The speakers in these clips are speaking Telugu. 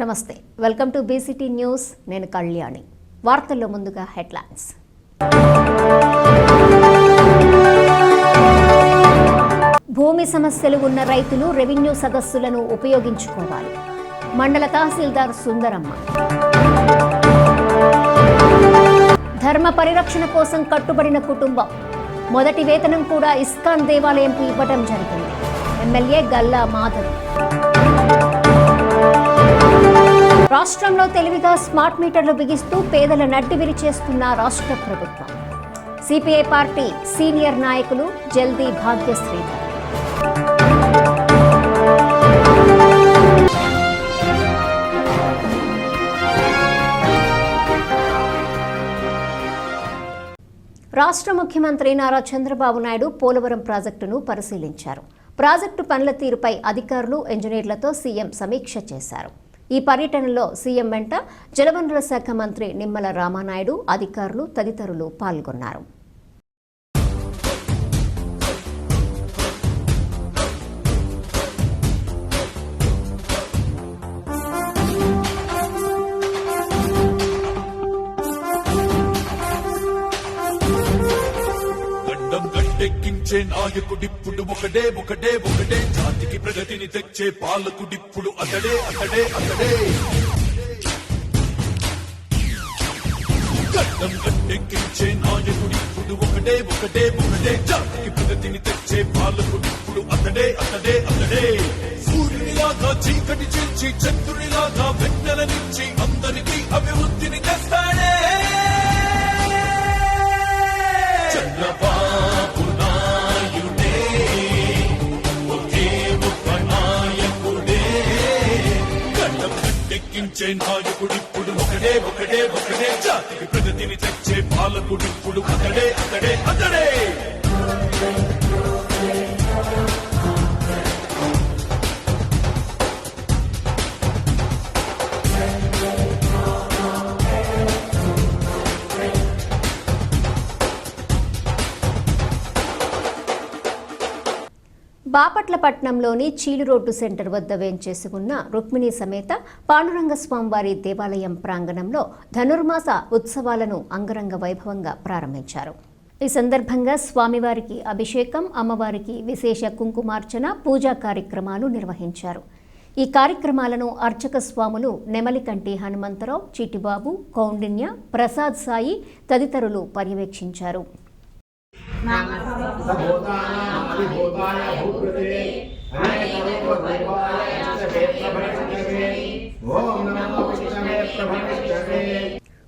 నమస్తే వెల్కమ్ టు బీసీటీ న్యూస్ నేను కళ్యాణి వార్తల్లో ముందుగా హెడ్లైన్స్ భూమి సమస్యలు ఉన్న రైతులు రెవెన్యూ సదస్సులను ఉపయోగించుకోవాలి మండల తహసీల్దార్ సుందరమ్మ ధర్మ పరిరక్షణ కోసం కట్టుబడిన కుటుంబం మొదటి వేతనం కూడా ఇస్కాన్ దేవాలయంకు ఇవ్వడం జరిగింది ఎమ్మెల్యే గల్లా మాధవ్ రాష్ట్రంలో తెలివిగా స్మార్ట్ మీటర్లు బిగిస్తూ పేదల నడ్డి విరిచేస్తున్న రాష్ట్ర ప్రభుత్వం సిపిఐ పార్టీ సీనియర్ నాయకులు జల్దీ భాగ్యశ్రీధర్ రాష్ట్ర ముఖ్యమంత్రి నారా చంద్రబాబు నాయుడు పోలవరం ప్రాజెక్టును పరిశీలించారు. ప్రాజెక్టు పనుల తీరుపై అధికారులు ఇంజనీర్లతో సీఎం సమీక్ష చేశారు. ఈ పర్యటనలో సీఎం వెంట జలవనరుల శాఖ మంత్రి నిమ్మల రామానాయుడు, అధికారులు తదితరులు పాల్గొన్నారు. గట్టెక్కించే నాయకుడిప్పుడు ఒకడే ఒకడే ఒకడే జాతికి ప్రగతిని తెచ్చే పాలకుడిప్పుడు అతడే అతడే అతడే గడ్డం గట్టెక్కించే నాయకుడిప్పుడు ఒకడే ఒకడే ఒకడే జాతికి ప్రగతిని తెచ్చే పాలకుడిప్పుడు అతడే అతడే అతడే సూర్యునిలాగా చీకటి చేర్చి చంద్రునిలాగా వెన్నెల నుంచి అందరికీ అభివృద్ధిని తెస్తాడే చంద్రబాబు నాయుడే ఒకే ఒక నాయకుడే గడ్డం గట్టెక్కించే నాయకుడిప్పుడు ఒకడే ఒకడే ఒకడే జాతికి ప్రగతిని తెచ్చే పాలకుడిప్పుడు అతడే అతడే అతడే బాపట్లపట్నంలోని చీలు రోడ్డు సెంటర్ వద్ద వేంచేసి ఉన్న రుక్మిణి సమేత పాండురంగ స్వామివారి దేవాలయం ప్రాంగణంలో ధనుర్మాస ఉత్సవాలను అంగరంగ వైభవంగా ప్రారంభించారు. ఈ సందర్భంగా స్వామివారికి అభిషేకం, అమ్మవారికి విశేష కుంకుమార్చన, పూజా కార్యక్రమాలు నిర్వహించారు. ఈ కార్యక్రమాలను అర్చక స్వాములు నెమలికంటి హనుమంతరావు, చిట్టిబాబు, కౌండిన్య, ప్రసాద్ సాయి తదితరులు పర్యవేక్షించారు.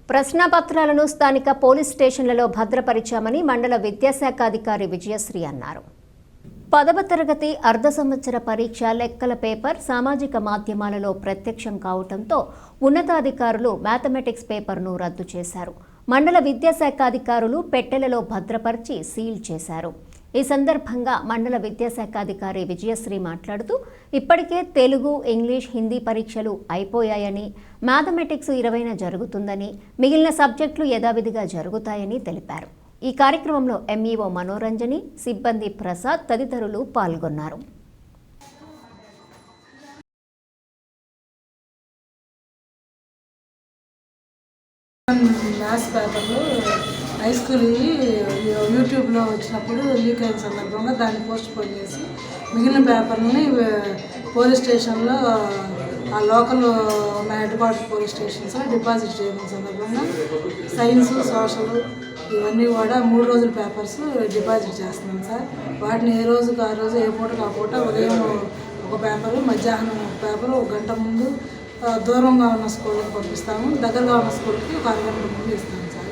ప్రశ్నాపత్రాలను స్థానిక పోలీస్ స్టేషన్లలో భద్రపరిచామని మండల విద్యాశాఖ అధికారి విజయశ్రీ అన్నారు. 10వ తరగతి అర్ధ సంవత్సర పరీక్ష లెక్కల పేపర్ సామాజిక మాధ్యమాలలో ప్రత్యక్షం కావడంతో ఉన్నతాధికారులు మ్యాథమెటిక్స్ పేపర్ను రద్దు చేశారు. మండల విద్యాశాఖ అధికారులు పెట్టెలలో భద్రపరిచి సీల్ చేశారు. ఈ సందర్భంగా మండల విద్యాశాఖ అధికారి విజయశ్రీ మాట్లాడుతూ ఇప్పటికే తెలుగు, ఇంగ్లీష్, హిందీ పరీక్షలు అయిపోయాయని, మ్యాథమెటిక్స్ 20న జరుగుతుందని, మిగిలిన సబ్జెక్టులు యథావిధిగా జరుగుతాయని తెలిపారు. ఈ కార్యక్రమంలో ఎంఈఓ మనోరంజని, సిబ్బంది ప్రసాద్ తదితరులు పాల్గొన్నారు. మ్యాథ్స్ పేపర్లు హై స్కూల్ యూట్యూబ్లో వచ్చినప్పుడు లీక్ అయిన సందర్భంగా దాన్ని పోస్ట్ పోన్ చేసి మిగిలిన పేపర్లని పోలీస్ స్టేషన్లో ఆ లోకల్ ఉన్న హెడ్ క్వార్టర్ పోలీస్ స్టేషన్స్లో డిపాజిట్ చేయడం సందర్భంగా సైన్స్, సోషల్ ఇవన్నీ కూడా 3 రోజుల పేపర్స్ డిపాజిట్ చేస్తున్నాం సార్. వాటిని ఏ రోజుకి ఆ రోజు, ఏ పూటకు ఆ పూట ఉదయం ఒక పేపరు, మధ్యాహ్నం ఒక పేపరు, 1 గంట ముందు దూరంగా ఉన్న స్కూళ్ళకి పంపిస్తాము, దగ్గరగా ఉన్న స్కూల్కి 1 అరగంట ముందు ఇస్తాము సార్.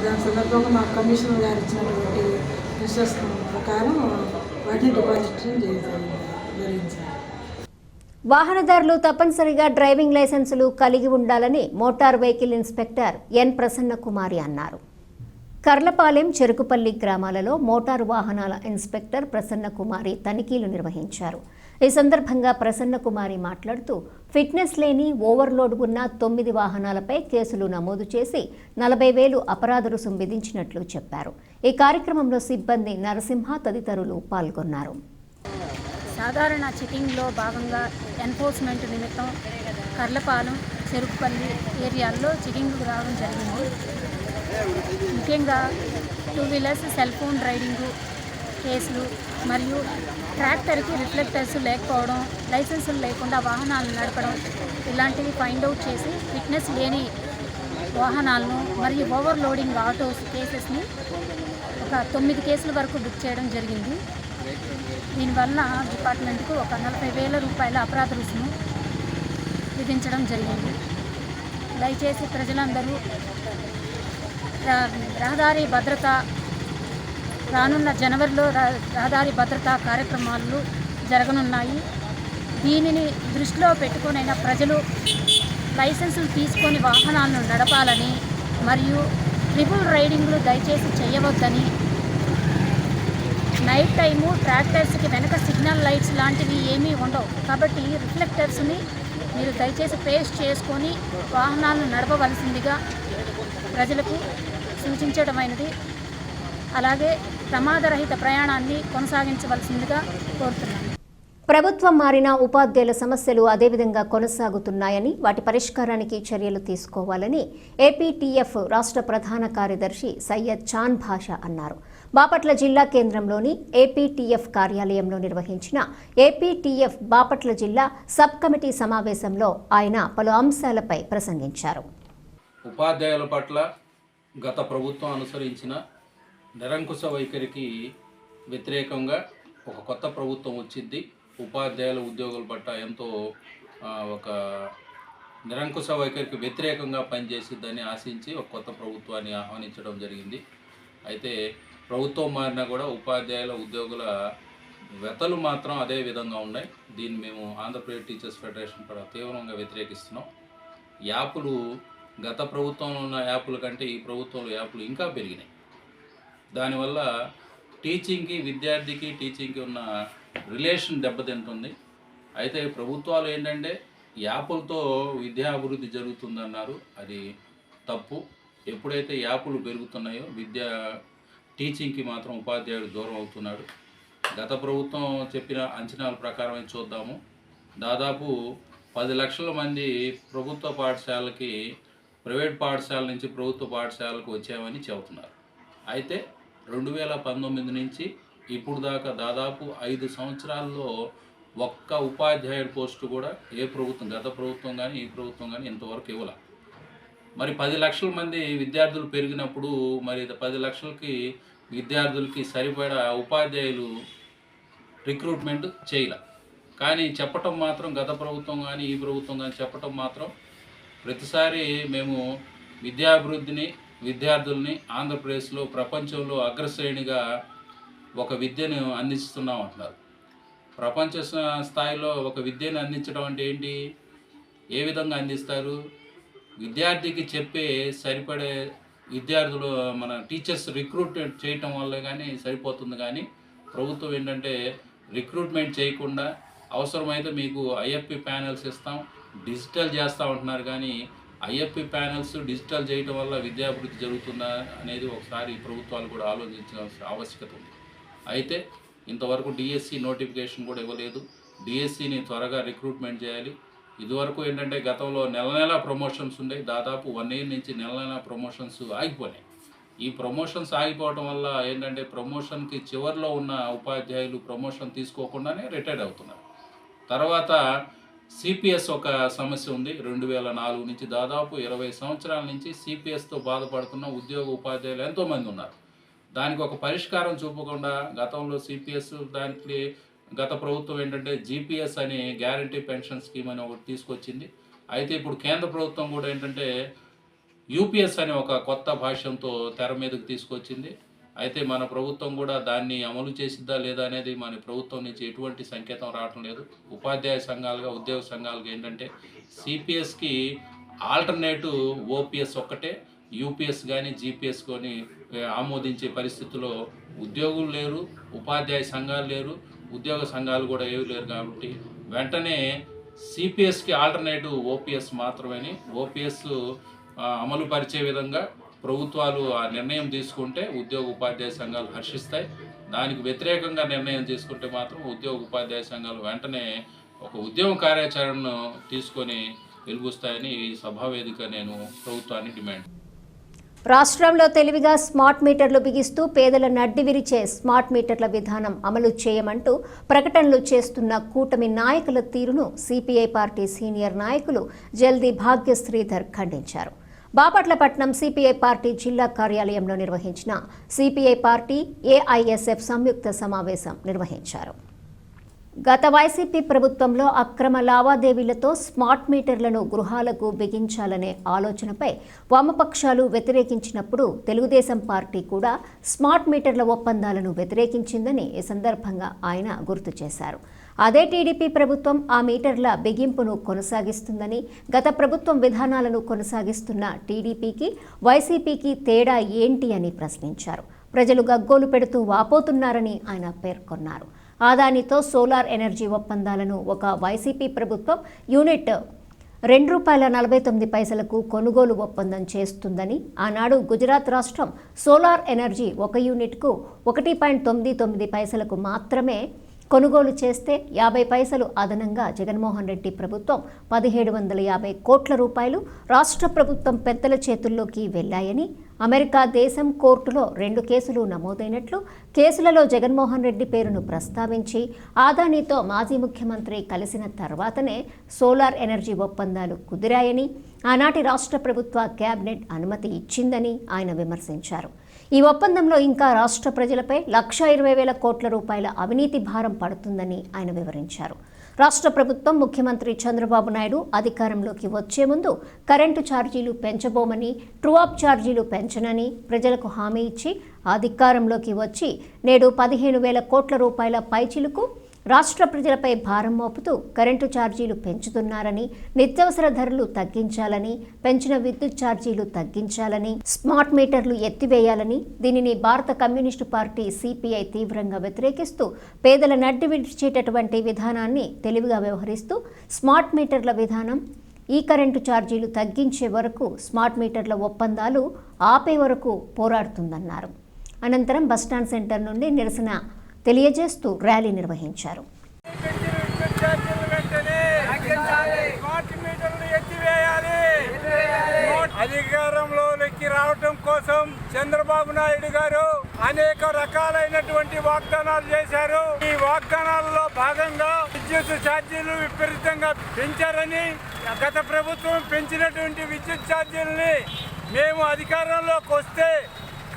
దాని సందర్భంగా మాకు కమిషనర్ గారు ఇచ్చినటువంటి ఇన్స్ట్రక్షన్ ప్రకారం వాటిని డిపాజిట్ జరిగింది సార్. వాహనదారులు తప్పనిసరిగా డ్రైవింగ్ లైసెన్సులు కలిగి ఉండాలని motor vehicle inspector N Prasanna Kumari అన్నారు. కర్లపాలెం, చెరుకుపల్లి గ్రామాలలో మోటారు వాహనాల ఇన్స్పెక్టర్ ప్రసన్న కుమారి తనిఖీలు నిర్వహించారు. ఈ సందర్భంగా ప్రసన్న కుమారి మాట్లాడుతూ ఫిట్నెస్ లేని, ఓవర్లోడ్ ఉన్న 9 వాహనాలపై కేసులు నమోదు చేసి 40,000 అపరాధ రుసుం విధించినట్లు చెప్పారు. ఈ కార్యక్రమంలో సిబ్బంది నరసింహ తదితరులు పాల్గొన్నారు. సాధారణ చెకింగ్లో భాగంగా ఎన్ఫోర్స్మెంట్ నిమిత్తం కర్లపాలెం, చెరుకుపల్లి ఏరియాల్లో చెకింగ్కు రావడం జరిగింది. ముఖ్యంగా 2 వీలర్స్ సెల్ ఫోన్ రైడింగు కేసులు మరియు ట్రాక్టర్కి రిఫ్లెక్టర్స్ లేకపోవడం, లైసెన్సులు లేకుండా వాహనాలను నడపడం ఇలాంటివి ఫైండ్ అవుట్ చేసి ఫిట్నెస్ లేని వాహనాలను మరియు ఓవర్లోడింగ్ ఆటోస్ కేసెస్ని ఒక 9 కేసుల వరకు బుక్ చేయడం జరిగింది. దీనివల్ల డిపార్ట్మెంట్కు ఒక 40,000 రూపాయల అపరాధ రుసుము విధించడం జరిగింది. దయచేసి ప్రజలందరూ రహదారి భద్రత రానున్న జనవరిలో రహదారి భద్రతా కార్యక్రమాలు జరగనున్నాయి. దీనిని దృష్టిలో పెట్టుకునైనా ప్రజలు లైసెన్సులు తీసుకొని వాహనాలను నడపాలని మరియు ట్రిపుల్ రైడింగ్లు దయచేసి చేయవద్దని, నైట్ టైము ట్రాక్టర్స్కి వెనక సిగ్నల్ లైట్స్ లాంటివి ఏమీ ఉండవు కాబట్టి రిఫ్లెక్టర్స్ని మీరు దయచేసి పేస్ట్ చేసుకొని వాహనాలను నడపవలసిందిగా ప్రజలకు సూచించడమైనది. అలాగే ప్రమాదరహిత ప్రయాణాన్ని కొనసాగించవలసిందిగా కోరుతున్నాను. ప్రభుత్వం మారిన ఉపాధ్యాయుల సమస్యలు అదేవిధంగా కొనసాగుతున్నాయని, వాటి పరిష్కారానికి చర్యలు తీసుకోవాలని ఏపీటీఎఫ్ రాష్ట్ర ప్రధాన కార్యదర్శి సయ్యద్ చాన్ భాషా అన్నారు. బాపట్ల జిల్లా కేంద్రంలోని ఏపీటీఎఫ్ కార్యాలయంలో నిర్వహించిన ఏపీటీఎఫ్ బాపట్ల జిల్లా సబ్ కమిటీ సమావేశంలో ఆయన పలు అంశాలపై ప్రసంగించారు. ఉపాధ్యాయుల పట్ల గత ప్రభుత్వం అనుసరించిన నిరంకుశ వైఖరికి వ్యతిరేకంగా ఒక కొత్త ప్రభుత్వం వచ్చింది. ఉపాధ్యాయుల ఉద్యోగుల పట్ల ఎంతో ఒక నిరంకుశ వైఖరికి వ్యతిరేకంగా పనిచేసిద్దని ఆశించి ఒక కొత్త ప్రభుత్వాన్ని ఆహ్వానించడం జరిగింది. అయితే ప్రభుత్వం మారినా కూడా ఉపాధ్యాయుల ఉద్యోగుల వెతలు మాత్రం అదే విధంగా ఉన్నాయి. దీన్ని మేము ఆంధ్రప్రదేశ్ టీచర్స్ ఫెడరేషన్ కూడా తీవ్రంగా వ్యతిరేకిస్తున్నాం. యాప్లు గత ప్రభుత్వంలో ఉన్న యాప్ల కంటే ఈ ప్రభుత్వంలో యాప్లు ఇంకా పెరిగినాయి. దానివల్ల టీచింగ్కి, విద్యార్థికి టీచింగ్కి ఉన్న రిలేషన్ దెబ్బతింటుంది. అయితే ప్రభుత్వాలు ఏంటంటే యాప్లతో విద్యా అభివృద్ధి జరుగుతుందన్నారు. అది తప్పు. ఎప్పుడైతే యాప్లు పెరుగుతున్నాయో టీచింగ్కి మాత్రం ఉపాధ్యాయుడు దూరం అవుతున్నాడు. గత ప్రభుత్వం చెప్పిన అంచనాల ప్రకారమే చూద్దాము. దాదాపు 10 లక్షల మంది ప్రభుత్వ పాఠశాలకి ప్రైవేట్ పాఠశాల నుంచి ప్రభుత్వ పాఠశాలకు వచ్చామని చెబుతున్నారు. అయితే 2019 నుంచి ఇప్పుడు దాకా దాదాపు 5 సంవత్సరాల్లో ఒక్క ఉపాధ్యాయుడి పోస్టు కూడా ఏ ప్రభుత్వం, గత ప్రభుత్వం కానీ ఈ ప్రభుత్వం కానీ ఇంతవరకు ఇవ్వాల. మరి 10 లక్షల మంది విద్యార్థులు పెరిగినప్పుడు మరి 10 లక్షలకి విద్యార్థులకి సరిపడా ఉపాధ్యాయులు రిక్రూట్మెంట్ చేయాల. కానీ చెప్పటం మాత్రం గత ప్రభుత్వం కానీ ఈ ప్రభుత్వం కానీ చెప్పటం మాత్రం ప్రతిసారి మేము విద్యాభివృద్ధిని, విద్యార్థుల్ని ఆంధ్రప్రదేశ్లో ప్రపంచంలో అగ్రశ్రేణిగా ఒక విద్యను అందిస్తున్నాం అంటున్నారు. ప్రపంచ స్థాయిలో ఒక విద్యను అందించడం అంటే ఏంటి? ఏ విధంగా అందిస్తారు? విద్యార్థికి చెప్పే సరిపడే విద్యార్థులు మన టీచర్స్ రిక్రూట్మెంట్ చేయటం వల్ల కానీ సరిపోతుంది. కానీ ప్రభుత్వం ఏంటంటే రిక్రూట్మెంట్ చేయకుండా అవసరమైతే మీకు ఐఎఫ్పి ప్యానెల్స్ ఇస్తాం, డిజిటల్ చేస్తూ ఉంటున్నారు. కానీ ఐఎఫ్పి ప్యానెల్స్ డిజిటల్ చేయటం వల్ల విద్యాభివృద్ధి జరుగుతుందా అనేది ఒకసారి ప్రభుత్వాలు కూడా ఆలోచించాల్సిన ఆవశ్యకత ఉంది. అయితే ఇంతవరకు డిఎస్సి నోటిఫికేషన్ కూడా ఇవ్వలేదు. డిఎస్సిని త్వరగా రిక్రూట్మెంట్ చేయాలి. ఇదివరకు ఏంటంటే గతంలో నెల ప్రమోషన్స్ ఉండేవి. దాదాపు 1 year నుంచి నెల ప్రమోషన్స్ ఆగిపోయినాయి. ఈ ప్రమోషన్స్ ఆగిపోవడం వల్ల ఏంటంటే ప్రమోషన్కి చివరిలో ఉన్న ఉపాధ్యాయులు ప్రమోషన్ తీసుకోకుండానే రిటైర్డ్ అవుతున్నారు. తర్వాత సిపిఎస్ ఒక సమస్య ఉంది. 2004 నుంచి దాదాపు 20 సంవత్సరాల నుంచి సిపిఎస్తో బాధపడుతున్న ఉద్యోగ ఉపాధ్యాయులు ఎంతోమంది ఉన్నారు. దానికి ఒక పరిష్కారం చూపకుండా గతంలో సిపిఎస్, దానికి గత ప్రభుత్వం ఏంటంటే జీపీఎస్ అనే గ్యారంటీ పెన్షన్ స్కీమ్ అని ఒకటి తీసుకొచ్చింది. అయితే ఇప్పుడు కేంద్ర ప్రభుత్వం కూడా ఏంటంటే యూపీఎస్ అనే ఒక కొత్త భాష్యంతో తెర మీదకి తీసుకొచ్చింది. అయితే మన ప్రభుత్వం కూడా దాన్ని అమలు చేసిద్దా లేదా అనేది మన ప్రభుత్వం నుంచి ఎటువంటి సంకేతం రావటం లేదు. ఉపాధ్యాయ సంఘాలుగా, ఉద్యోగ సంఘాలుగా ఏంటంటే సిపిఎస్కి ఆల్టర్నేటివ్ ఓపీఎస్ ఒక్కటే, యూపీఎస్ కానీ జీపీఎస్ కానీ ఆమోదించే పరిస్థితుల్లో ఉద్యోగులు లేరు, ఉపాధ్యాయ సంఘాలు లేరు, ఉద్యోగ సంఘాలు కూడా ఏవి లేరు. కాబట్టి వెంటనే సిపిఎస్కి ఆల్టర్నేటివ్ ఓపీఎస్ మాత్రమే, ఓపీఎస్ అమలు పరిచే విధంగా ప్రభుత్వాలు ఆ నిర్ణయం తీసుకుంటే ఉద్యోగ ఉపాధ్యాయ సంఘాలు హర్షిస్తాయి. దానికి వ్యతిరేకంగా నిర్ణయం తీసుకుంటే మాత్రం ఉద్యోగ ఉపాధ్యాయ సంఘాలు వెంటనే ఒక ఉద్యమ కార్యాచరణను తీసుకొని వెలుగుస్తాయని ఈ సభావేదిక నేను ప్రభుత్వాన్ని డిమాండ్. రాష్ట్రంలో తెలివిగా స్మార్ట్ మీటర్లు బిగిస్తూ పేదల నడ్డి విరిచే స్మార్ట్ మీటర్ల విధానం అమలు చేయమంటూ ప్రకటనలు చేస్తున్న కూటమి నాయకుల తీరును సిపిఐ పార్టీ సీనియర్ నాయకులు జల్దీ భాగ్యశ్రీధర్ ఖండించారు. బాపట్లపట్నం సిపిఐ పార్టీ జిల్లా కార్యాలయంలో నిర్వహించిన సిపిఐ పార్టీ ఏఐఎస్ఎఫ్ సంయుక్త సమావేశం నిర్వహించారు. గత వైసీపీ ప్రభుత్వంలో అక్రమ లావాదేవీలతో స్మార్ట్ మీటర్లను గృహాలకు బిగించాలనే ఆలోచనపై వామపక్షాలు వ్యతిరేకించినప్పుడు తెలుగుదేశం పార్టీ కూడా స్మార్ట్ మీటర్ల ఒప్పందాలను వ్యతిరేకించిందని ఈ సందర్భంగా ఆయన గుర్తు చేశారు. అదే టీడీపీ ప్రభుత్వం ఆ మీటర్ల బిగింపును కొనసాగిస్తుందని, గత ప్రభుత్వం విధానాలను కొనసాగిస్తున్న టీడీపీకి వైసీపీకి తేడా ఏంటి అని ప్రశ్నించారు. ప్రజలు గగ్గోలు పెడుతూ వాపోతున్నారని ఆయన పేర్కొన్నారు. ఆదానితో సోలార్ ఎనర్జీ ఒప్పందాలను ఒక వైసీపీ ప్రభుత్వం యూనిట్ ₹2.49 కొనుగోలు ఒప్పందం చేస్తుందని, ఆనాడు గుజరాత్ రాష్ట్రం సోలార్ ఎనర్జీ ఒక యూనిట్కు ₹1.99 మాత్రమే కొనుగోలు చేస్తే 50 పైసలు అదనంగా జగన్మోహన్ రెడ్డి ప్రభుత్వం ₹1750 కోట్ల రాష్ట్ర ప్రభుత్వం పెద్దల చేతుల్లోకి వెళ్లాయని, అమెరికా దేశం కోర్టులో 2 కేసులు నమోదైనట్లు, కేసులలో జగన్మోహన్ రెడ్డి పేరును ప్రస్తావించి ఆదానితో మాజీ ముఖ్యమంత్రి కలిసిన తర్వాతనే సోలార్ ఎనర్జీ ఒప్పందాలు కుదిరాయని, ఆనాటి రాష్ట్ర ప్రభుత్వ కేబినెట్ అనుమతి ఇచ్చిందని ఆయన విమర్శించారు. ఈ ఒప్పందంలో ఇంకా రాష్ట్ర ప్రజలపై ₹1,20,000 కోట్ల అవినీతి భారం పడుతుందని ఆయన వివరించారు. రాష్ట్ర ప్రభుత్వం ముఖ్యమంత్రి చంద్రబాబు నాయుడు అధికారంలోకి వచ్చే ముందు కరెంటు ఛార్జీలు పెంచబోమని, ట్రూ అప్ ఛార్జీలు పెంచనని ప్రజలకు హామీ ఇచ్చి అధికారంలోకి వచ్చి నేడు ₹15,000 కోట్ల పైచిలుకు రాష్ట్ర ప్రజలపై భారం మోపుతూ కరెంటు ఛార్జీలు పెంచుతున్నారని, నిత్యావసర ధరలు తగ్గించాలని, పెంచిన విద్యుత్ ఛార్జీలు తగ్గించాలని, స్మార్ట్ మీటర్లు ఎత్తివేయాలని, దీనిని భారత కమ్యూనిస్టు పార్టీ సిపిఐ తీవ్రంగా వ్యతిరేకిస్తూ పేదల నడ్డి విడిచేటటువంటి విధానాన్ని తెలివిగా వ్యవహరిస్తూ స్మార్ట్ మీటర్ల విధానం, ఈ కరెంటు ఛార్జీలు తగ్గించే వరకు, స్మార్ట్ మీటర్ల ఒప్పందాలు ఆపే వరకు పోరాడుతుందన్నారు. అనంతరం బస్టాండ్ సెంటర్ నుండి నిరసన తెలియజేస్తూ ర్యాలీ నిర్వహించారు. అధికారంలోకి రావటం కోసం చంద్రబాబు నాయుడు గారు అనేక రకాలైనటువంటి వాగ్దానాలు చేశారు. ఈ వాగ్దానాలలో భాగంగా విద్యుత్ ఛార్జీలు విపరీతంగా పెంచారని, గత ప్రభుత్వం పెంచినటువంటి విద్యుత్ ఛార్జీలని మేము అధికారంలోకి వస్తే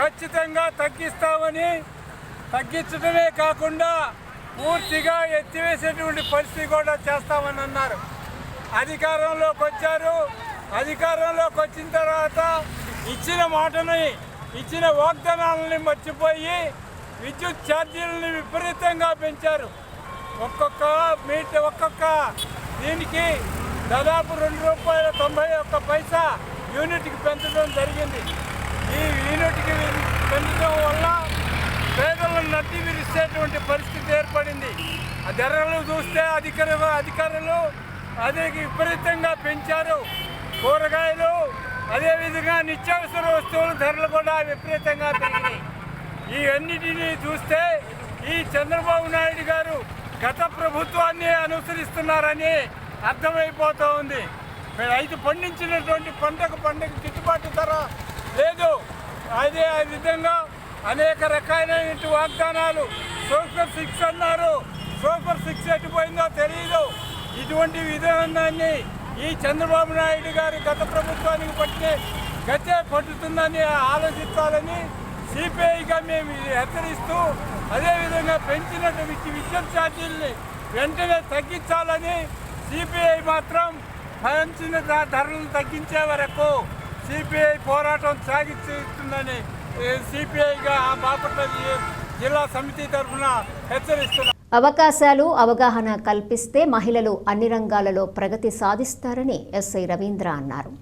ఖచ్చితంగా తగ్గిస్తామని, తగ్గించడమే కాకుండా పూర్తిగా ఎత్తివేసేటువంటి పరిస్థితి కూడా చేస్తామని అన్నారు. అధికారంలోకి వచ్చారు. అధికారంలోకి వచ్చిన తర్వాత ఇచ్చిన మాటని, ఇచ్చిన వాగ్దానాలని మర్చిపోయి విద్యుత్ ఛార్జీలని విపరీతంగా పెంచారు. ఒక్కొక్క దీనికి దాదాపు ₹2.91 యూనిట్కి పెంచడం జరిగింది. ఈ యూనిట్కి పెంచడం వల్ల పేదలను నడ్డి విరిచేటువంటి పరిస్థితి ఏర్పడింది. ఆ ధరలు చూస్తే అధికారులు అదే విపరీతంగా పెంచారు. కూరగాయలు, అదేవిధంగా నిత్యావసర వస్తువుల ధరలు కూడా విపరీతంగా పెరిగినాయి. ఈ అన్నిటినీ చూస్తే ఈ చంద్రబాబు నాయుడు గారు గత ప్రభుత్వాన్ని అనుసరిస్తున్నారని అర్థమైపోతూ ఉంది. రైతు పండించినటువంటి పంటకు గిట్టుబాటు ధర లేదు. అదే విధంగా అనేక రకాలైన వాగ్దానాలు, సూపర్ 6 అన్నారు. సూపర్ 6 ఎట్టిపోయిందో తెలియదు. ఇటువంటి విధానాన్ని ఈ చంద్రబాబు నాయుడు గారు గత ప్రభుత్వానికి గతే పట్టుతుందని ఆలోచించాలని సిపిఐగా మేము హెచ్చరిస్తూ, అదేవిధంగా పెంచినటువంటి విద్యుత్ ఛార్జీల్ని వెంటనే తగ్గించాలని సిపిఐ మాత్రం పెంచిన ధరలను తగ్గించే వరకు సిపిఐ పోరాటం సాగిస్తుందని సిపిఐగా బాపట్ల జిల్లా సమితి తరఫున హెచ్చరిస్తున్నారు. అవకాశాలు, అవగాహన కల్పిస్తే మహిళలు అన్ని రంగాలలో ప్రగతి సాధిస్తారని ఎస్ఐ రవీంద్ర అన్నారు.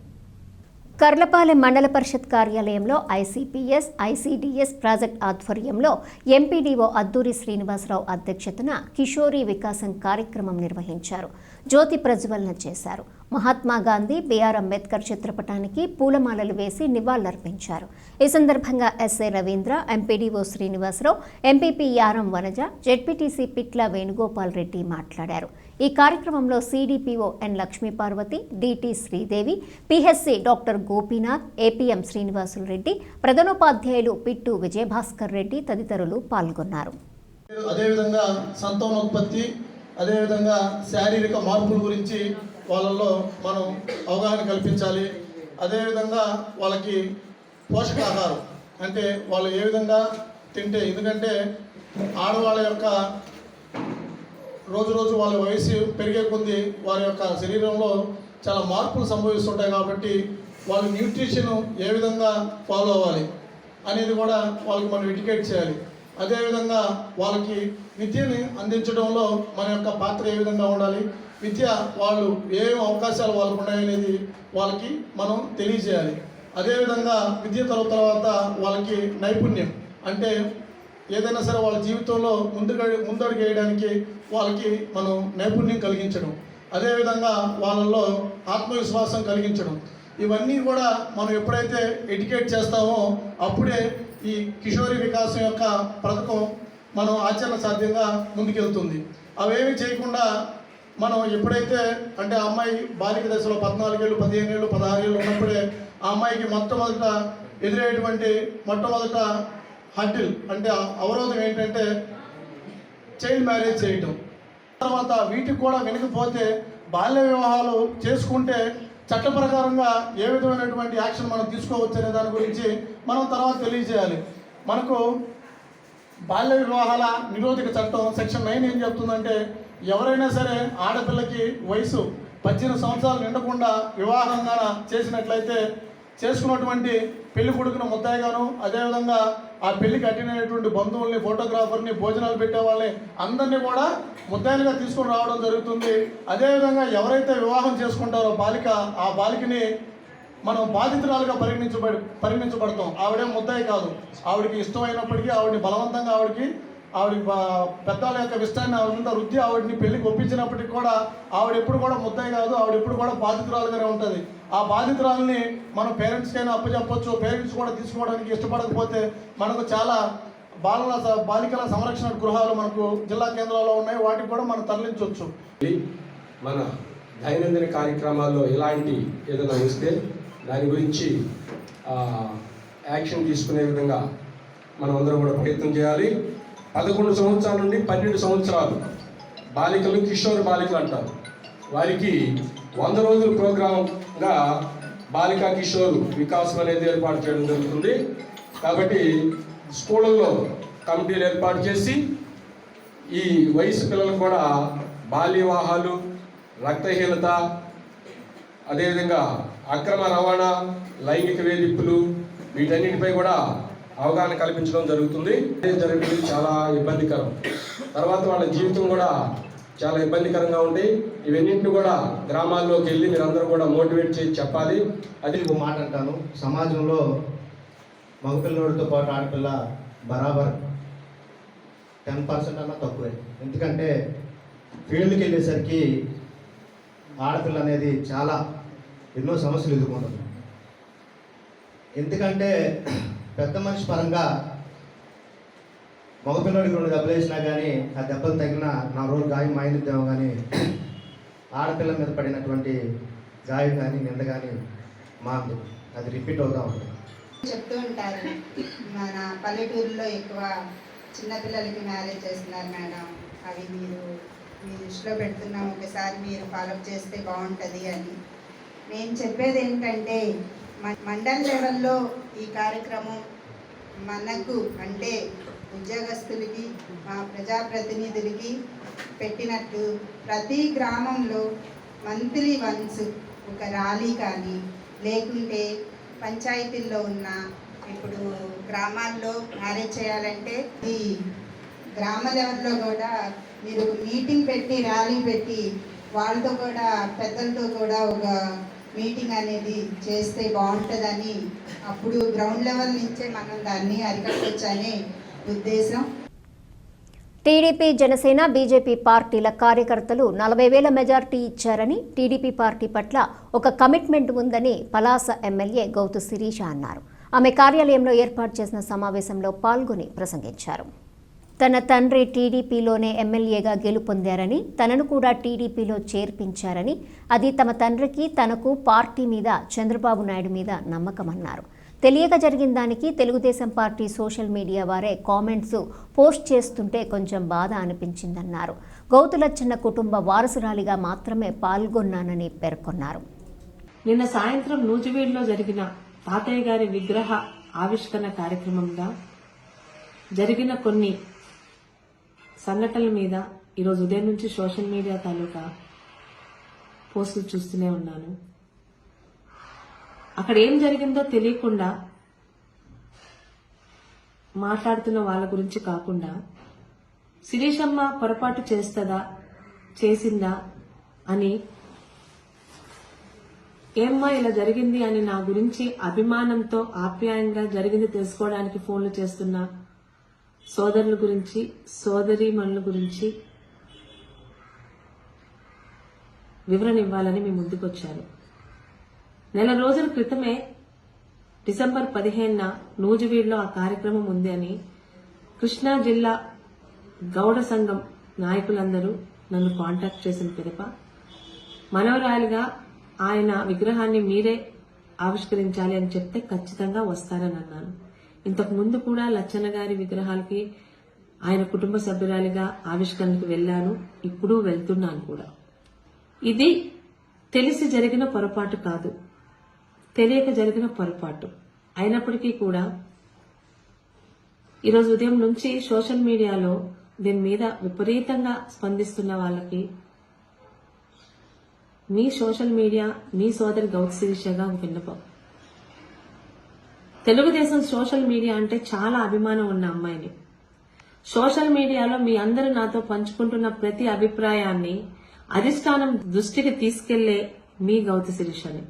కర్లపాలెం మండల పరిషత్ కార్యాలయంలో ఐసిపిఎస్, ఐసిడిఎస్ ప్రాజెక్ట్ ఆధ్వర్యంలో ఎంపీడీఓ అద్దూరి శ్రీనివాసరావు అధ్యక్షతన కిషోరీ వికాసం కార్యక్రమం నిర్వహించారు. జ్యోతి ప్రజ్వలన చేశారు. మహాత్మా గాంధీ, బిఆర్ అంబేద్కర్ చిత్రపటానికి పూలమాలలు వేసి నివాళులర్పించారు. ఈ సందర్భంగా SA Ravindra, MPDO Srinivasarao, MPP Yaram Vanaja, ZPTC Pitla Venugopal Reddy మాట్లాడారు. ఈ కార్యక్రమంలో CDPO N Lakshmiparvathi, DT Sridevi, PHC doctor Gopinath, APM Srinivasulu Reddy, ప్రధానోపాధ్యాయులు పిట్టు విజయభాస్కర్ రెడ్డి తదితరులు పాల్గొన్నారు. అదేవిధంగా సంతానోత్పత్తి, అదేవిధంగా శారీరక మార్పుల గురించి వాళ్ళల్లో మనం అవగాహన కల్పించాలి. అదేవిధంగా వాళ్ళకి పోషకాహారం అంటే వాళ్ళు ఏ విధంగా తింటే, ఎందుకంటే ఆడవాళ్ళ యొక్క రోజు వాళ్ళ వయసు పెరిగే కొద్దీ వారి యొక్క శరీరంలో చాలా మార్పులు సంభవిస్తుంటాయి. కాబట్టి వాళ్ళ న్యూట్రిషన్ ఏ విధంగా ఫాలో అవ్వాలి అనేది కూడా వాళ్ళకి మనం ఎడ్యుకేట్ చేయాలి. అదేవిధంగా వాళ్ళకి విద్యని అందించడంలో మన యొక్క పాత్ర ఏ విధంగా ఉండాలి, విద్య వాళ్ళు ఏ అవకాశాలు వాళ్ళకు ఉన్నాయనేది వాళ్ళకి మనం తెలియజేయాలి. అదేవిధంగా విద్య తర్వాత వాళ్ళకి నైపుణ్యం అంటే ఏదైనా సరే వాళ్ళ జీవితంలో ముందడుగు వేయడానికి వాళ్ళకి మనం నైపుణ్యం కలిగించడం, అదేవిధంగా వాళ్ళల్లో ఆత్మవిశ్వాసం కలిగించడం, ఇవన్నీ కూడా మనం ఎప్పుడైతే ఎడ్యుకేట్ చేస్తామో అప్పుడే ఈ కిషోరి వికాసం యొక్క పథకం మనం ఆచరణ సాధ్యంగా ముందుకెళ్తుంది. అవేమీ చేయకుండా మనం ఎప్పుడైతే అంటే ఆ అమ్మాయి బాలిక దశలో 14 ఏళ్ళు, 15 ఏళ్ళు, 16 ఏళ్ళు ఉన్నప్పుడే ఆ అమ్మాయికి మొట్టమొదట ఎదురయ్యేటువంటి మొట్టమొదట హర్డిల్ అంటే అవరోధం ఏంటంటే చైల్డ్ మ్యారేజ్ చేయటం. తర్వాత వీటికి కూడా వెనకపోతే బాల్య వివాహాలు చేసుకుంటే చట్ట ప్రకారంగా ఏ విధమైనటువంటి యాక్షన్ మనం తీసుకోవచ్చు అనే దాని గురించి మనం తర్వాత తెలియజేయాలి. మనకు బాల్య వివాహాల నిరోధక చట్టం సెక్షన్ 9 ఏం చెప్తుందంటే ఎవరైనా సరే ఆడపిల్లకి వయసు 18 సంవత్సరాలు నిండకుండా వివాహంగా చేసినట్లయితే చేసుకున్నటువంటి పెళ్లి కొడుకును ముద్దాయిగాను, అదేవిధంగా ఆ పెళ్లికి అటెండ్ అయినటువంటి బంధువుల్ని, ఫోటోగ్రాఫర్ని, భోజనాలు పెట్టే వాళ్ళని అందరినీ కూడా ముద్దాయిలుగా తీసుకొని రావడం జరుగుతుంది. అదేవిధంగా ఎవరైతే వివాహం చేసుకుంటారో బాలిక, ఆ బాలికని మనం బాధితురాలుగా పరిగణించబడతాం. ఆవిడేం ముద్దాయి కాదు. ఆవిడకి ఇష్టమైనప్పటికీ ఆవిడని బలవంతంగా ఆవిడ పెద్దల యొక్క ఇష్టాన్ని ఆవిడంతా రుద్ది ఆవిడని పెళ్లికి ఒప్పించినప్పటికీ కూడా ఆవిడ ఎప్పుడు కూడా ముద్దాయి కాదు, ఆవిడ ఎప్పుడు కూడా బాధితురాలుగానే ఉంటుంది. ఆ బాధితురాలని మనం పేరెంట్స్కైనా అప్పచెప్పొచ్చు. పేరెంట్స్ కూడా తీసుకోవడానికి ఇష్టపడకపోతే మనకు చాలా బాలికల సంరక్షణ గృహాలు మనకు జిల్లా కేంద్రాల్లో ఉన్నాయి, వాటికి కూడా మనం తరలించవచ్చు. మన దైనందిన కార్యక్రమాల్లో ఇలాంటి ఏదైనా వస్తే దాని గురించి యాక్షన్ తీసుకునే విధంగా మనం అందరం కూడా ప్రయత్నం చేయాలి. 11 సంవత్సరాల నుండి 12 సంవత్సరాలు బాలికలు, కిషోర్ బాలికలు అంటారు, వారికి 100 రోజుల ప్రోగ్రాంగా బాలికా కిషోర్ వికాసం అనేది ఏర్పాటు చేయడం జరుగుతుంది. కాబట్టి స్కూళ్ళల్లో కమిటీలు ఏర్పాటు చేసి ఈ వయసు పిల్లలకు కూడా బాల్య వివాహాలు, రక్తహీనత, అదేవిధంగా అక్రమ రవాణా, లైంగిక వేధింపులు వీటన్నిటిపై కూడా అవగాహన కల్పించడం జరుగుతుంది. జరిగింది చాలా ఇబ్బందికరం. తర్వాత వాళ్ళ జీవితం కూడా చాలా ఇబ్బందికరంగా ఉంటాయి. ఇవన్నింటిని కూడా గ్రామాల్లోకి వెళ్ళి మీరందరూ కూడా మోటివేట్ చేసి చెప్పాలి. అది ఒక మాట అంటాను, సమాజంలో మగపిల్లడితో పాటు ఆడపిల్ల బరాబర్ 10% అన్నా తక్కువే. ఎందుకంటే ఫీల్డ్కి వెళ్ళేసరికి ఆడపిల్ల అనేది చాలా ఎన్నో సమస్యలు ఎదుర్కొంటుంది. ఎందుకంటే పెద్ద మనిషి పరంగా మగపిల్లడికి 2 దెబ్బలు వేసినా కానీ ఆ దెబ్బలు తగిలిన 4 రోజులు గాయం మాయిందేమో, కానీ ఆడపిల్ల మీద పడినటువంటి గాయం కానీ నింద కానీ మాంది, అది రిపీట్ అవుతూ ఉంటుంది. చెప్తూ ఉంటారు, మన పల్లెటూరులో ఎక్కువ చిన్నపిల్లలకి మ్యారేజ్ చేస్తున్నారు మేడం, అవి మీరు మీ దృష్టిలో పెడుతున్నాం, ఒకసారి మీరు ఫాలోఅప్ చేస్తే బాగుంటుంది అని. నేను చెప్పేది ఏంటంటే మండల్ లెవెల్లో ఈ కార్యక్రమం మనకు అంటే ఉద్యోగస్తులకి, మా ప్రజాప్రతినిధులకి పెట్టినట్టు ప్రతి గ్రామంలో మంత్లీ వన్స్ ఒక ర్యాలీ కానీ, లేకుంటే పంచాయతీల్లో ఉన్న ఇప్పుడు గ్రామాల్లో మ్యారేజ్ చేయాలంటే ఈ గ్రామ లెవెల్లో కూడా మీరు మీటింగ్ పెట్టి, ర్యాలీ పెట్టి, వాళ్ళతో కూడా పెద్దలతో కూడా ఒక మీటింగ్ అనేది చేస్తే బాగుంటుందని, అప్పుడు గ్రౌండ్ లెవెల్ నుంచే మనం దాన్ని అరికట్టొచ్చనే ఉద్దేశం. టీడీపీ, జనసేన, బీజేపీ పార్టీల కార్యకర్తలు 40,000 మెజార్టీ ఇచ్చారని, టీడీపీ పార్టీ పట్ల ఒక కమిట్మెంట్ ఉందని పలాస ఎమ్మెల్యే గౌతు శిరీష అన్నారు. ఆమె కార్యాలయంలో ఏర్పాటు చేసిన సమావేశంలో పాల్గొని ప్రసంగించారు. తన తండ్రి టీడీపీలోనే ఎమ్మెల్యేగా గెలుపొందారని, తనను కూడా టీడీపీలో చేర్పించారని, అది తమ తండ్రికి, తనకు, పార్టీ మీద, చంద్రబాబు నాయుడు మీద నమ్మకమన్నారు. తెలియక జరిగిన దానికి తెలుగుదేశం పార్టీ సోషల్ మీడియా వారే కామెంట్స్ పోస్ట్ చేస్తుంటే కొంచెం బాధ అనిపించిందన్నారు. గౌతు లచ్చన్న కుటుంబ వారసురాలిగా మాత్రమే పాల్గొన్నానని పేర్కొన్నారు. నిన్న సాయంత్రం నూజివీడులో జరిగిన తాతయ్య గారి విగ్రహ ఆవిష్కరణ కార్యక్రమంగా జరిగిన కొన్ని సంఘటనల మీద ఈరోజు ఉదయం నుంచి సోషల్ మీడియా తాలూకా పోస్టులు చూస్తూనే ఉన్నాను. అక్కడ ఏం జరిగిందో తెలియకుండా మాట్లాడుతున్న వాళ్ళ గురించి కాకుండా శిరీషమ్మ పొరపాటు చేసిందా అని, ఏమ్మా ఇలా జరిగింది అని నా గురించి అభిమానంతో ఆప్యాయంగా జరిగింది తెలుసుకోవడానికి ఫోన్లు చేస్తున్న సోదరుల గురించి, సోదరీమణుల గురించి వివరణ ఇవ్వాలని మీ ముందుకొచ్చారు. నెల రోజుల క్రితమే డిసెంబర్ 15న నూజివీడులో ఆ కార్యక్రమం ఉంది అని కృష్ణా జిల్లా గౌడ సంఘం నాయకులందరూ నన్ను కాంటాక్ట్ చేసిన పిదప మనవరాలిగా ఆయన విగ్రహాన్ని మీరే ఆవిష్కరించాలి అని చెప్తే ఖచ్చితంగా వస్తారని అన్నాను. ఇంతకు ముందు కూడా లచ్చన్న గారి విగ్రహాలకి ఆయన కుటుంబ సభ్యురాలిగా ఆవిష్కరణకు వెళ్లాను, ఇప్పుడు వెళ్తున్నాను కూడా. ఇది తెలిసి జరిగిన పొరపాటు కాదు, తెలియక జరిగిన పొరపాటు. అయినప్పటికీ కూడా ఈరోజు ఉదయం నుంచి సోషల్ మీడియాలో దీని మీద విపరీతంగా స్పందిస్తున్న వాళ్ళకి మీ సోషల్ మీడియా, మీ సోదరి గౌతు శిరీషగా విన్నపం. తెలుగుదేశం సోషల్ మీడియా అంటే చాలా అభిమానం ఉన్న అమ్మాయిని. సోషల్ మీడియాలో మీ అందరూ నాతో పంచుకుంటున్న ప్రతి అభిప్రాయాన్ని అధిష్టానం దృష్టికి తీసుకెళ్లే మీ గౌతు శిరీషని.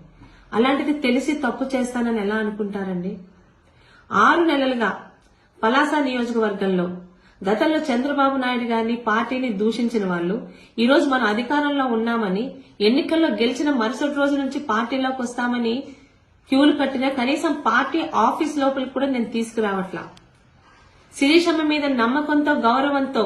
అలాంటిది తెలిసి తప్పు చేస్తానని ఎలా అనుకుంటారండి? 6 నెలలుగా పలాస నియోజకవర్గంలో గతంలో చంద్రబాబు నాయుడు గారిని, పార్టీని దూషించిన వాళ్ళు ఈరోజు మనం అధికారంలో ఉన్నామని, ఎన్నికల్లో గెలిచిన మరుసటి రోజు నుంచి పార్టీలోకి వస్తామని క్యూలు కట్టినా కనీసం పార్టీ ఆఫీస్ లోపలికి కూడా నేను తీసుకురావట్లా. శిరీషమ్మ మీద నమ్మకంతో, గౌరవంతో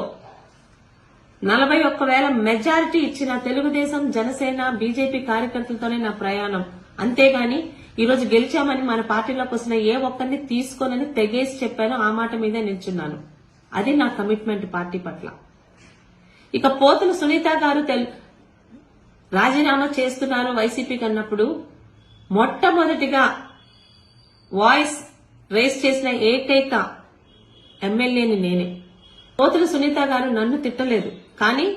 41,000 మెజారిటీ ఇచ్చిన తెలుగుదేశం, జనసేన, బీజేపీ కార్యకర్తలతోనే నా ప్రయాణం. అంతేగాని ఈరోజు గెలిచామని మన పార్టీలోకి వస్తున్న ఏ ఒక్కరిని తీసుకోనని తెగేసి చెప్పాను. ఆ మాట మీదే నిల్చున్నాను. అది నా కమిట్మెంట్ పార్టీ పట్ల. ఇక పోతుల సునీత గారు రాజీనామా చేస్తున్నారు వైసీపీకి అన్నప్పుడు మొట్టమొదటిగా వాయిస్ రేస్ చేసిన ఏకైక ఎమ్మెల్యేని నేనే. పోతుల సునీత గారు నన్ను తిట్టలేదు, కానీ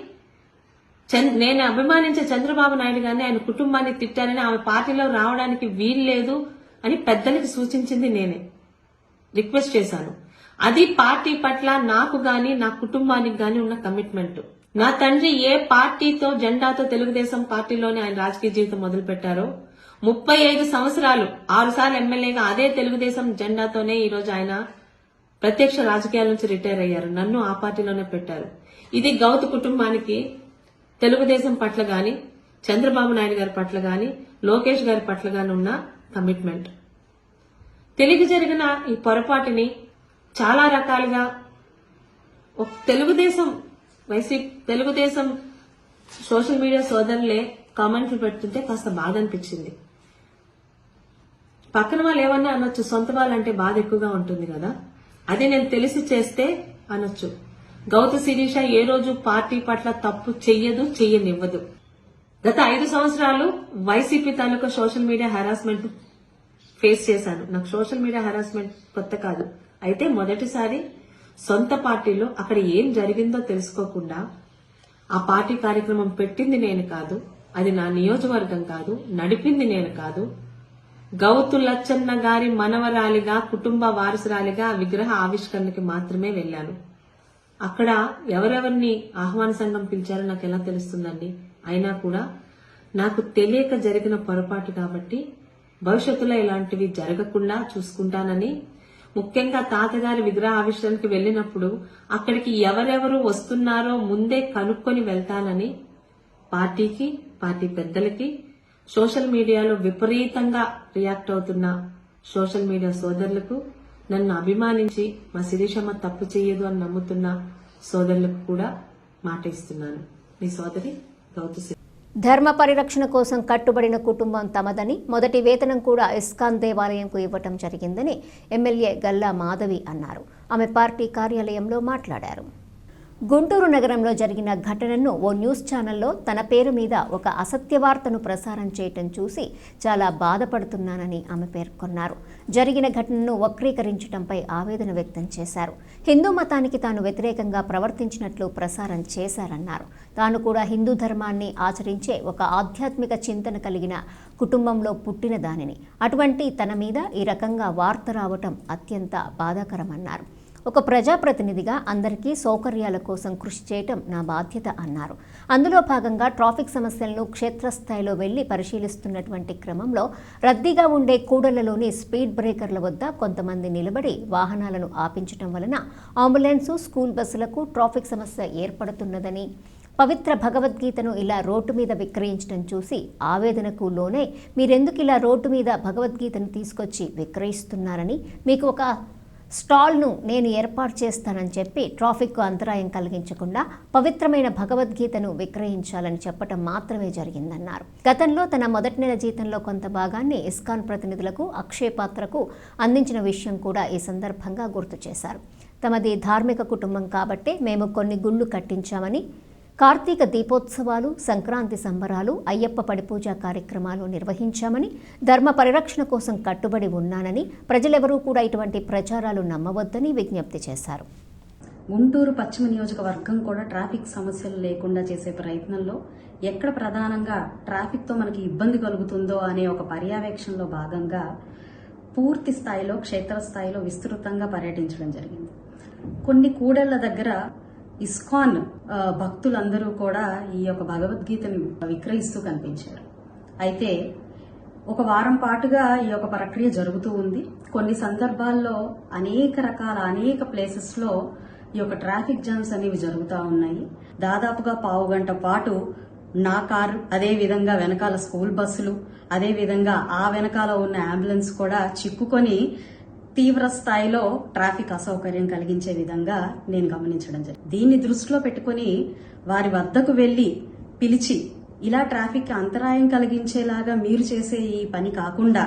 నేను అభిమానించే చంద్రబాబు నాయుడు గారిని, ఆయన కుటుంబాన్ని తిట్టారని, ఆమె పార్టీలో రావడానికి వీల్లేదు అని పెద్దలకి సూచించింది నేనే. రిక్వెస్ట్ చేశాను. అది పార్టీ పట్ల నాకు గాని, నా కుటుంబానికి గాని ఉన్న కమిట్మెంట్. నా తండ్రి ఏ పార్టీతో, జెండాతో తెలుగుదేశం పార్టీలోనే ఆయన రాజకీయ జీవితం మొదలు పెట్టారో 35 సంవత్సరాలు 6 సార్లు ఎమ్మెల్యేగా అదే తెలుగుదేశం జెండాతోనే ఈరోజు ఆయన ప్రత్యక్ష రాజకీయాల నుంచి రిటైర్ అయ్యారు. నన్ను ఆ పార్టీలోనే పెట్టారు. ఇది గౌతు కుటుంబానికి తెలుగుదేశం పట్ల గాని, చంద్రబాబు నాయుడు గారి పట్ల గాని, లోకేష్ గారి పట్ల గాని ఉన్న కమిట్మెంట్. తెలియక జరిగిన ఈ పొరపాటుని చాలా రకాలుగా తెలుగుదేశం సోషల్ మీడియా సోదరులే కామెంట్లు పెడుతుంటే కాస్త బాధ అనిపించింది. పక్కన వాళ్ళు ఏమన్నా అనొచ్చు, సొంత వాళ్ళంటే బాధ ఎక్కువగా ఉంటుంది కదా, అదే నేను తెలిసి చేస్తే అనొచ్చు. గౌతు శిరీష ఏ రోజు పార్టీ పట్ల తప్పు చెయ్యనివ్వదు. గత 5 సంవత్సరాలు వైసీపీ తాలూకా సోషల్ మీడియా హెరాస్మెంట్ ఫేస్ చేశాను. నాకు సోషల్ మీడియా హెరాస్మెంట్ కొత్త కాదు. అయితే మొదటిసారి సొంత పార్టీలో అక్కడ ఏం జరిగిందో తెలుసుకోకుండా ఆ పార్టీ కార్యక్రమం పెట్టింది నేను కాదు, అది నా నియోజకవర్గం కాదు, నడిపింది నేను కాదు. గౌతు లచ్చన్న గారి మనవరాలిగా, కుటుంబ వారసురాలిగా విగ్రహ ఆవిష్కరణకి మాత్రమే వెళ్లాను. అక్కడ ఎవరెవరిని ఆహ్వాన సంఘం పిలిచారో నాకు ఎలా తెలుస్తుందండి? అయినా కూడా నాకు తెలియక జరిగిన పొరపాటు కాబట్టి భవిష్యత్తులో ఇలాంటివి జరగకుండా చూసుకుంటానని ముఖ్యంగా తాతగారి విగ్రహ ఆవిష్కరణకి వెళ్ళినప్పుడు అక్కడికి ఎవరెవరు వస్తున్నారో ముందే కనుక్కొని వెళ్తానని పార్టీకి, పార్టీ పెద్దలకి, సోషల్ మీడియాలో విపరీతంగా రియాక్ట్ అవుతున్న సోషల్ మీడియా సోదరులకు, నన్ను అభిమానించి మా శిరీషమ్మ తప్పు చేయదు అని నమ్ముతున్న సోదరులకు కూడా మాట ఇస్తున్నాను. మీ సోదరి గౌతు. ధర్మ పరిరక్షణ కోసం కట్టుబడిన కుటుంబం తమదని, మొదటి వేతనం కూడా ఇస్కాన్ దేవాలయంకు ఇవ్వటం జరిగిందని ఎమ్మెల్యే గల్లా మాధవి అన్నారు. ఆమె పార్టీ కార్యాలయంలో మాట్లాడారు. గుంటూరు నగరంలో జరిగిన ఘటనను ఓ న్యూస్ ఛానల్లో తన పేరు మీద ఒక అసత్య వార్తను ప్రసారం చేయటం చూసి చాలా బాధపడుతున్నానని ఆమె పేర్కొన్నారు. జరిగిన ఘటనను వక్రీకరించడంపై ఆవేదన వ్యక్తం చేశారు. హిందూ మతానికి తాను వ్యతిరేకంగా ప్రవర్తించినట్లు ప్రసారం చేశారన్నారు. తాను కూడా హిందూ ధర్మాన్ని ఆచరించే ఒక ఆధ్యాత్మిక చింతన కలిగిన కుటుంబంలో పుట్టిన దానిని. అటువంటి తన మీద ఈ రకంగా వార్త రావటం అత్యంత బాధాకరమన్నారు. ఒక ప్రజాప్రతినిధిగా అందరికీ సౌకర్యాల కోసం కృషి చేయటం నా బాధ్యత అన్నారు. అందులో భాగంగా ట్రాఫిక్ సమస్యలను క్షేత్రస్థాయిలో వెళ్లి పరిశీలిస్తున్నటువంటి క్రమంలో రద్దీగా ఉండే కూడళ్లలోని స్పీడ్ బ్రేకర్ల వద్ద కొంతమంది నిలబడి వాహనాలను ఆపించటం వలన అంబులెన్సు, స్కూల్ బస్సులకు ట్రాఫిక్ సమస్య ఏర్పడుతున్నదని, పవిత్ర భగవద్గీతను ఇలా రోడ్డు మీద విక్రయించడం చూసి ఆవేదనకు లోనై మీరెందుకు ఇలా రోడ్డు మీద భగవద్గీతను తీసుకొచ్చి విక్రయిస్తున్నారని, మీకు ఒక స్టాల్ను నేను ఏర్పాటు చేస్తానని చెప్పి ట్రాఫిక్కు అంతరాయం కలిగించకుండా పవిత్రమైన భగవద్గీతను విక్రయించాలని చెప్పటం మాత్రమే జరిగిందన్నారు. గతంలో తన మొదటి నెల జీతంలో కొంత భాగాన్ని ఇస్కాన్ ప్రతినిధులకు, అక్షయ పాత్రకు అందించిన విషయం కూడా ఈ సందర్భంగా గుర్తు చేశారు. తమది ధార్మిక కుటుంబం కాబట్టే మేము కొన్ని గుళ్ళు కట్టించామని, కార్తీక దీపోత్సవాలు, సంక్రాంతి సంబరాలు, అయ్యప్ప పడిపూజ కార్యక్రమాలు నిర్వహించామని, ధర్మ పరిరక్షణ కోసం కట్టుబడి ఉన్నానని, ప్రజలెవరూ కూడా ఇటువంటి ప్రచారాలు నమ్మవద్దని విజ్ఞప్తి చేశారు. గుంటూరు పశ్చిమ నియోజకవర్గం కూడా ట్రాఫిక్ సమస్యలు లేకుండా చేసే ప్రయత్నంలో ఎక్కడ ప్రధానంగా ట్రాఫిక్తో మనకి ఇబ్బంది కలుగుతుందో అనే ఒక పర్యవేక్షణలో భాగంగా పూర్తి స్థాయిలో, క్షేత్రస్థాయిలో విస్తృతంగా పర్యటించడం జరిగింది. కొన్ని కూడళ్ల దగ్గర ఇస్కాన్ భక్తులందరూ కూడా ఈ యొక్క భగవద్గీతను విక్రయిస్తూ కనిపించారు. అయితే ఒక వారం పాటుగా ఈ యొక్క ప్రక్రియ జరుగుతూ ఉంది. కొన్ని సందర్భాల్లో అనేక ప్లేసెస్ లో ఈ యొక్క ట్రాఫిక్ జామ్స్ అనేవి జరుగుతూ ఉన్నాయి. దాదాపుగా పావు గంట పాటు నా కారు, అదే విధంగా వెనకాల స్కూల్ బస్సులు, అదే విధంగా ఆ వెనకాల ఉన్న అంబులెన్స్ కూడా చిక్కుకొని తీవ్ర స్థాయిలో ట్రాఫిక్ అసౌకర్యం కలిగించే విధంగా నేను గమనించడం జరిగింది. దీన్ని దృష్టిలో పెట్టుకుని వారి వద్దకు వెళ్లి పిలిచి, ఇలా ట్రాఫిక్ అంతరాయం కలిగించేలాగా మీరు చేసే ఈ పని కాకుండా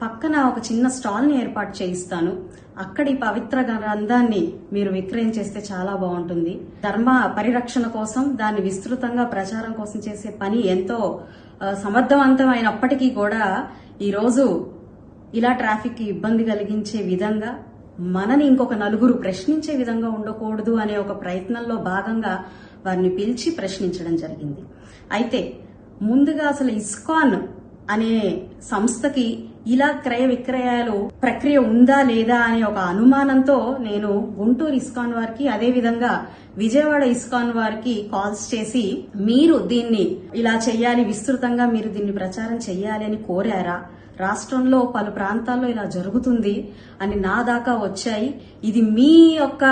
పక్కన ఒక చిన్న స్టాల్ ని ఏర్పాటు చేయిస్తాను, అక్కడి పవిత్ర గ్రంథాన్ని మీరు విక్రయించేస్తే చాలా బాగుంటుంది. ధర్మ పరిరక్షణ కోసం, దాన్ని విస్తృతంగా ప్రచారం కోసం చేసే పని ఎంతో సమర్థవంతమైనప్పటికీ కూడా ఈరోజు ఇలా ట్రాఫిక్ ఇబ్బంది కలిగించే విధంగా, మనని ఇంకొక నలుగురు ప్రశ్నించే విధంగా ఉండకూడదు అనే ఒక ప్రయత్నంలో భాగంగా వారిని పిలిచి ప్రశ్నించడం జరిగింది. అయితే ముందుగా అసలు ఇస్కాన్ అనే సంస్థకి ఇలా క్రయ విక్రయాలు ప్రక్రియ ఉందా లేదా అనే ఒక అనుమానంతో నేను గుంటూరు ఇస్కాన్ వారికి, అదేవిధంగా విజయవాడ ఇస్కాన్ వారికి కాల్స్ చేసి, మీరు దీన్ని ఇలా చెయ్యాలి, విస్తృతంగా మీరు దీన్ని ప్రచారం చెయ్యాలి అని కోరారా, రాష్ట్రంలో పలు ప్రాంతాల్లో ఇలా జరుగుతుంది అని నా దాకా వచ్చాయి, ఇది మీ యొక్క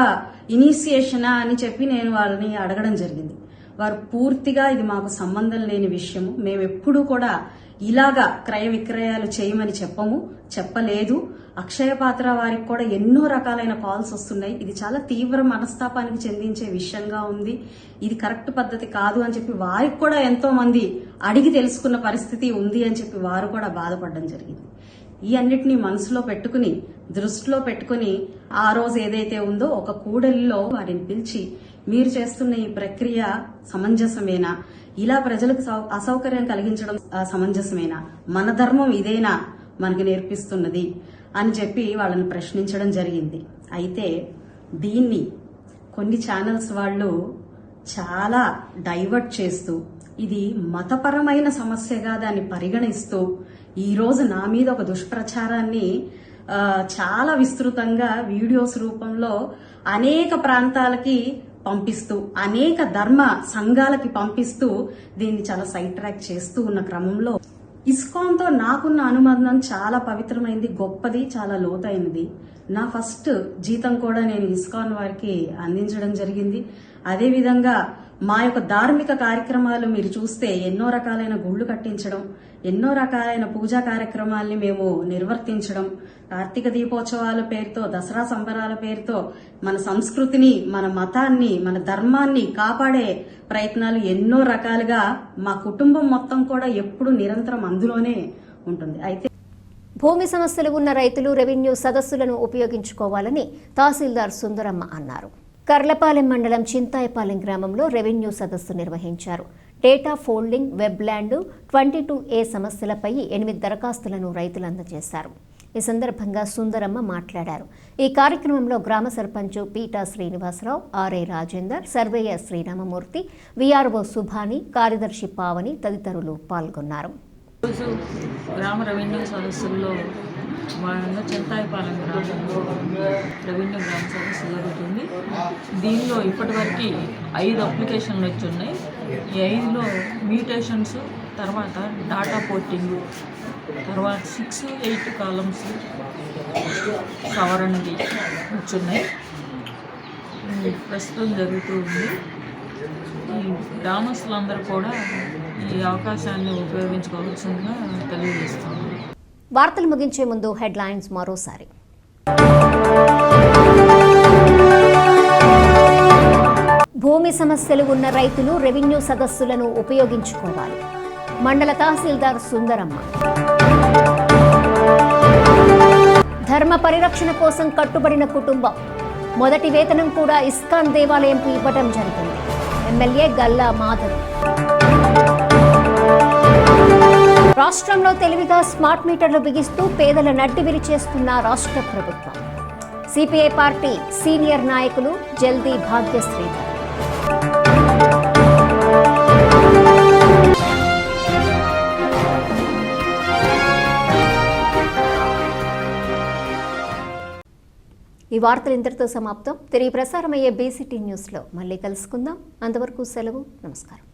ఇనిషియేషనా అని చెప్పి నేను వాళ్ళని అడగడం జరిగింది. వారు పూర్తిగా ఇది మాకు సంబంధం లేని విషయము, మేమెప్పుడూ కూడా ఇలాగా క్రయ విక్రయాలు చేయమని చెప్పలేదు. అక్షయ పాత్ర వారికి కూడా ఎన్నో రకాలైన కాల్స్ వస్తున్నాయి, ఇది చాలా తీవ్ర మనస్తాపానికి చెందించే విషయంగా ఉంది, ఇది కరెక్ట్ పద్ధతి కాదు అని చెప్పి వారికి కూడా ఎంతో మంది అడిగి తెలుసుకున్న పరిస్థితి ఉంది అని చెప్పి వారు కూడా బాధపడడం జరిగింది. ఈ అన్నిటినీ మనసులో పెట్టుకుని, దృష్టిలో పెట్టుకుని ఆ రోజు ఏదైతే ఉందో ఒక కూడలిలో వారిని పిలిచి, మీరు చేస్తున్న ఈ ప్రక్రియ సమంజసమేనా, ఇలా ప్రజలకు అసౌకర్యం కలిగించడం సమంజసమేనా, మన ధర్మం ఇదేనా మనకి నేర్పిస్తున్నది అని చెప్పి వాళ్ళని ప్రశ్నించడం జరిగింది. అయితే దీన్ని కొన్ని ఛానల్స్ వాళ్ళు చాలా డైవర్ట్ చేస్తూ, ఇది మతపరమైన సమస్యగా దాన్ని పరిగణిస్తూ ఈ రోజు నా మీద ఒక దుష్ప్రచారాన్ని చాలా విస్తృతంగా వీడియోస్ రూపంలో అనేక ప్రాంతాలకి పంపిస్తూ, అనేక ధర్మ సంఘాలకి పంపిస్తూ దీన్ని చాలా సైడ్ ట్రాక్ చేస్తూ ఉన్న క్రమంలో ఇస్కాన్తో నాకున్న అనుబంధం చాలా పవిత్రమైంది, గొప్పది, చాలా లోతైనది. నా ఫస్ట్ జీతం కూడా నేను ఇస్కాన్ వారికి అందించడం జరిగింది. అదేవిధంగా మా యొక్క ధార్మిక కార్యక్రమాలు మీరు చూస్తే ఎన్నో రకాలైన గుళ్ళు కట్టించడం, ఎన్నో రకాలైన పూజా కార్యక్రమాల్ని మేము నిర్వర్తించడం, కార్తీక దీపోత్సవాల పేరుతో, దసరా సంబరాల పేరుతో మన సంస్కృతిని, మన మతాన్ని, మన ధర్మాన్ని కాపాడే ప్రయత్నాలు ఎన్నో రకాలుగా మా కుటుంబం మొత్తం కూడా ఎప్పుడు నిరంతరం అందులోనే ఉంటుంది. అయితే భూమి సమస్యలు ఉన్న రైతులు రెవెన్యూ సదస్సులను ఉపయోగించుకోవాలని తహసీల్దార్ సుందరమ్మ అన్నారు. కర్లపాలెం మండలం చింతాయపాలెం గ్రామంలో రెవెన్యూ సదస్సు నిర్వహించారు. Data folding, web land 22A సమస్యలపై 8 దరఖాస్తులను రైతులు అందజేశారు. ఈ సందర్భంగా సుందరమ్మ మాట్లాడారు. ఈ కార్యక్రమంలో గ్రామ sarpanch Peta Srinivasarao, RI Rajender, surveyor Sriramamurthy, VRO Subhani, కార్యదర్శి పావని తదితరులు పాల్గొన్నారు. రోజు గ్రామ రెవెన్యూ సదస్సుల్లో భాగంగా చింతాయపాలెం గ్రామంలో రెవెన్యూ గ్రామ సదస్సు జరుగుతుంది. దీనిలో ఇప్పటివరకు 5 అప్లికేషన్లు వచ్చి ఉన్నాయి. ఈ 5లో మ్యూటేషన్స్, తర్వాత డాటా పోర్టింగ్, తర్వాత 6, 8 కాలమ్స్ సవరణకి వచ్చున్నాయి. ప్రస్తుతం జరుగుతూ ఉంది. ఈ గ్రామస్తులందరూ కూడా ఈ అవకాశాన్ని ఉపయోగించుకోవాల్సిందిగా తెలియజేస్తున్నాను. వార్తలు ముగించే ముందు హెడ్లైన్స్ మరోసారి. భూమి సమస్యలు ఉన్న రైతులు రెవెన్యూ సదస్సులను ఉపయోగించుకోవాలి. మండల తహసీల్దార్ సుందరమ్మ. ధర్మ పరిరక్షణ కోసం కట్టుబడిన కుటుంబం. మొదటి వేతనం కూడా ఇస్కాన్ దేవాలయంకు ఇవ్వడం జరిగింది. ఎమ్మెల్యే గల్లా మాధవ్. రాష్ట్రంలో తెలివిగా స్మార్ట్ మీటర్లు బిగిస్తూ పేదల నడ్డి విరిచేస్తున్న రాష్ట్ర ప్రభుత్వం. సిపిఐ పార్టీ సీనియర్ నాయకులు జల్దీ భాగ్యశ్రీధర్. ఈ వార్తలు ఇంతటితో సమాప్తం. తిరిగి ప్రసారమయ్యే బీసీటీ న్యూస్లో మళ్ళీ కలుసుకుందాం. అంతవరకు సెలవు. నమస్కారం.